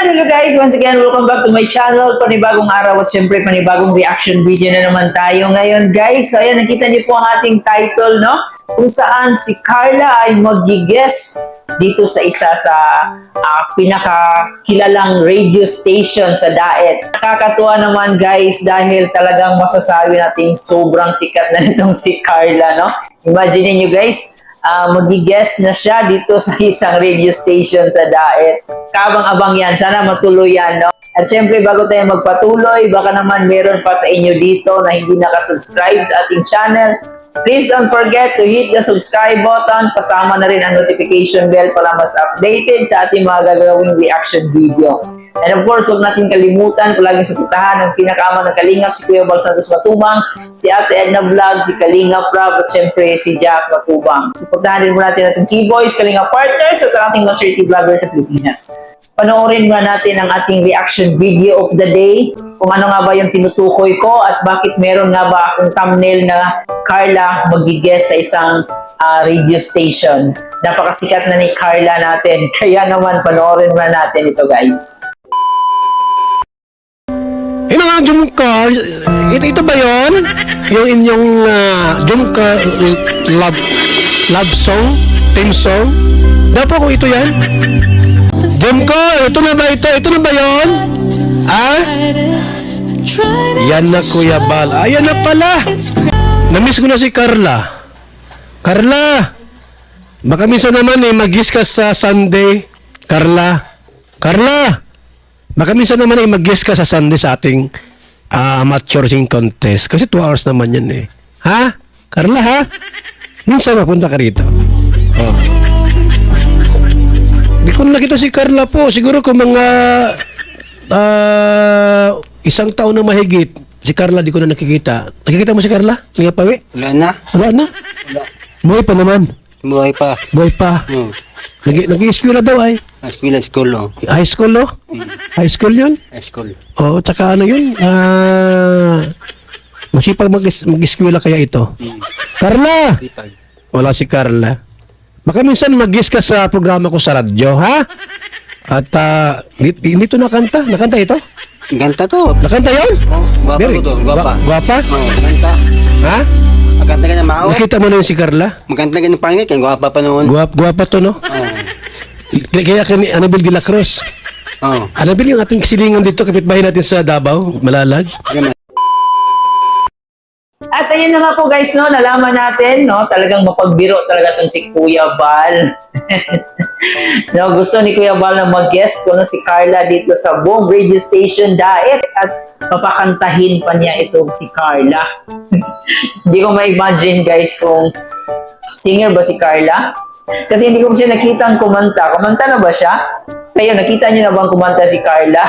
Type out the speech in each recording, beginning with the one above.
Hello guys! Once again, welcome back to my channel. Panibagong araw at syempre panibagong reaction video na naman tayo ngayon guys. So ayan, nakita niyo po ang ating title, no? Kung saan si Carla ay mag-guest dito sa isa sa pinakakilalang radio station sa Daet. Nakakatuwa naman guys dahil talagang masasabi natin sobrang sikat na nitong si Carla, no? Imagine niyo guys, mag-guest na siya dito sa isang radio station sa Daet. Kabang-abang yan. Sana matuloy yan, no? At syempre, bago tayo magpatuloy, baka naman meron pa sa inyo dito na hindi nakasubscribe sa ating channel. Please don't forget to hit the subscribe button. Pasama na rin ang notification bell para mas updated sa ating mga gagawing reaction video. And of course, huwag natin kalimutan, palaging suportahan ang pinakaama ng Kalingap, si Kuya Bal Santos Matubang, si Ate Edna Vlog, si Kalingap Rob, at syempre si Jack Matubang. Suportahan din mo natin ating K-Boys, Kalingap Partners, at ang ating mga charity vlogger sa Pilipinas. Panoorin nga natin ang ating reaction video of the day, kung ano nga ba yung tinutukoy ko at bakit meron nga ba akong thumbnail na Carla mag-guest sa isang radio station. Napakasikat na ni Carla natin, kaya naman panoorin nga natin ito guys. Mga Jumka, ito ba yun? Yung inyong Jumka love song, theme song? Dapat ko ito yan? Jumka, ito na ba ito? Ito na ba yun? Yan na Kuya Bal. Ayan na pala. Namiss ko na si Carla. Carla, baka minsan naman mag-guest ka sa Sunday. Carla, baka minsan naman mag-guest ka sa Sunday sa ating amateur sing contest. Kasi 2 hours naman yan eh. Ha? Carla ha? Minsan mapunta ka rito. Oh. Hindi ko nakita si Carla po. Siguro kung mga 1 taon na mahigit, si Carla di ko na nakikita. Nakikita mo si Carla? Nga pawi? Wala na. Wala na? Wala. Buhay pa naman. Buhay pa. Buhay pa. Nag-i-eskwela daw ay. School, oh. High school, no? High school yun? School. Oo, tsaka ano yun? Masipag mag-eskwela kaya ito. Carla! Wala si Carla. Baka minsan mag-guest ka sa programa ko sa radyo, ha? At dito nakanta? Nakanta ito? Ganta to. Nakanta yun? Oh, guwapa Very. ko to. Guwapa. Guwapa? Oh, ganta. Ha? Maganda ka na mao. Nakita mo na yun si Carla? Maganda ka ng pangit. Kaya guwapa pa noon. Guwapa to, no? Oh. Kaya kani Annabel de la Cruz. Oh. Annabel yung ating silingan dito, kapitbahay natin sa Davao, Malalag. At ayun na nga po guys, no, nalaman natin, no, talagang mapagbiro talaga itong si Kuya Bal. No, gusto ni Kuya Bal na mag-guest ko na si Carla dito sa buong radio station Daet at papakantahin pa niya itong si Carla. Hindi ko ma-imagine guys kung singer ba si Carla. Kasi hindi ko siya nakita ang kumanta. Kumanta na ba siya? Kayo, nakita niyo na bang kumanta si Carla?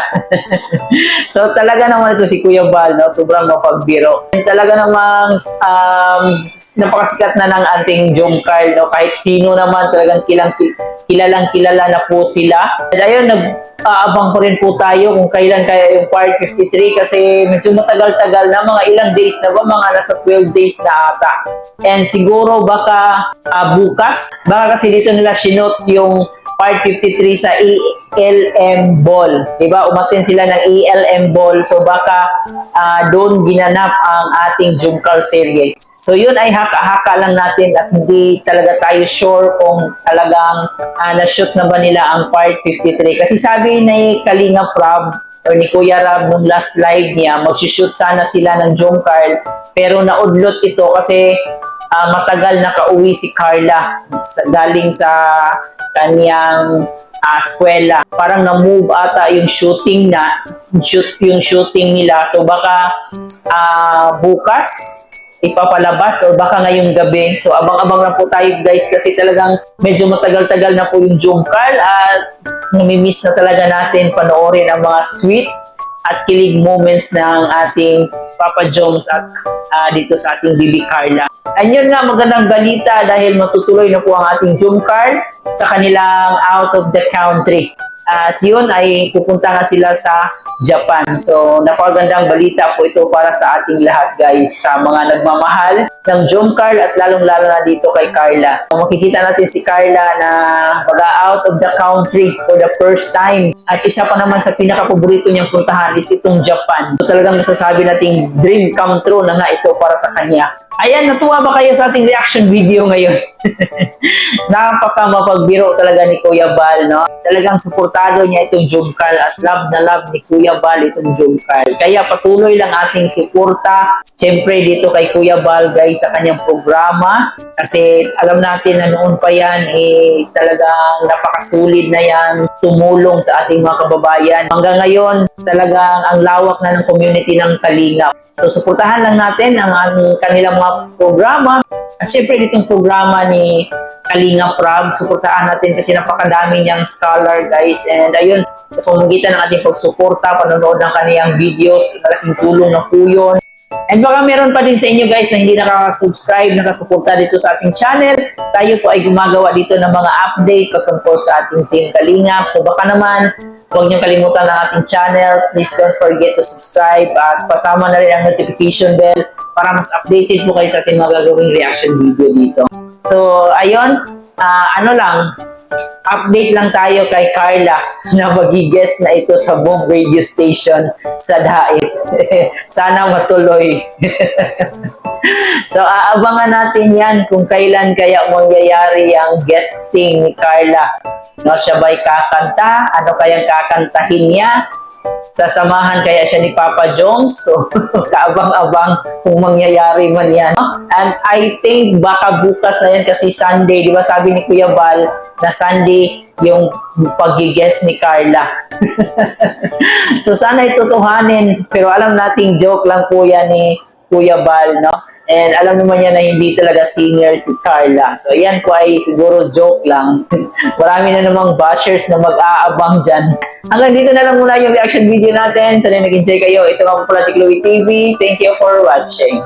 So, talaga naman ito si Kuya Bal, no? Sobrang mapagbiro. Talaga namang napakasikat na ng ating Jomcar, no? Kahit sino naman, talagang kilalang kilala na po sila. At ayun, nag-aabang pa rin po tayo kung kailan kaya yung part 53 kasi medyo matagal-tagal na, mga ilang days na ba? Mga nasa 12 days na ata. And siguro baka bukas, baka kasi dito nila sinot yung part 53 sa ELM Ball. Diba? Umatin sila ng ELM Ball. So baka doon ginanap ang ating Jumcar serye. So yun ay haka-haka lang natin at hindi talaga tayo sure kung talagang na-shoot na ba nila ang part 53. Kasi sabi ni Kalingap Rob or ni Kuya Rob nung last live niya, mag-shoot sana sila ng Jumcar pero naudlot ito kasi matagal nakauwi si Carla galing sa kaniyang eskwela. Parang na-move ata yung shooting nila. So baka bukas ipapalabas or baka ngayong gabi. So abang-abang na po tayo guys kasi talagang medyo matagal-tagal na po yung Jomcar at namimiss na talaga natin panoorin ang mga sweet at kilig moments ng ating Papa Joms at dito sa ating Bibi Carla. Ayun nga, magandang balita dahil matutuloy na po ang ating Jomcar sa kanilang out of the country. At yun ay pupunta nga sila sa Japan. So, napakagandang balita po ito para sa ating lahat guys, sa mga nagmamahal ng Jomcar at lalong-lalo na dito kay Carla. Makikita natin si Carla na mag-out of the country for the first time. At isa pa naman sa pinaka-paborito niyang puntahan is itong Japan. So, talagang masasabi nating dream come true na nga ito para sa kanya. Ayan, natuwa ba kayo sa ating reaction video ngayon? Napaka mapagbiro talaga ni Kuya Bal, no? Talagang suportado niya itong Jomcar at love na love ni Kuya Bal itong Jomcar. Kaya patuloy lang ating suporta. Siyempre dito kay Kuya Bal guys sa kanyang programa. Kasi alam natin na noon pa yan, talagang napakasulit na yan tumulong sa ating mga kababayan. Hanggang ngayon, talagang ang lawak na ng community ng Kalingap. So, suportahan lang natin ang kanilang mga programa. At syempre, ditong programa ni Kalingap Rab, suportahan natin kasi napakadami niyang scholar, guys. And ayun, sa pamagitan ng ating pagsuporta, panonood ng kaniyang videos, malaking tulong na po yun. And baka meron pa din sa inyo guys na hindi nakaka-subscribe, nakasuporta dito sa ating channel. Tayo po ay gumagawa dito ng mga update patungkol sa ating Team Kalingap. So baka naman, huwag niyong kalimutan ang ating channel. Please don't forget to subscribe at pasama na rin ang notification bell para mas updated po kayo sa ating mga gagawing reaction video dito. So ayun, update lang tayo kay Carla na magigest na ito sa Bomb Radio Station sa Dait. Sana matuloy. So, aabangan natin yan kung kailan kaya mangyayari ang guesting ni Carla. No, siya ba'y kakanta? Ano kayang kakantahin niya? Sasamahan kaya siya ni Papa Jones? So, kaabang-abang kung mangyayari man yan. And I think baka bukas na yan kasi Sunday. Di ba sabi ni Kuya Bal na Sunday yung pag-guest ni Carla. So, sana itutuhanin. Pero alam nating joke lang po yan ni Kuya Bal, no? And alam naman niya na hindi talaga senior si Carla. So, yan po ay siguro joke lang. Marami na namang bashers na mag-aabang dyan. Hanggang dito na lang muna yung reaction video natin. Sana nag-enjoy kayo. Ito nga po pala si Chloe TV. Thank you for watching.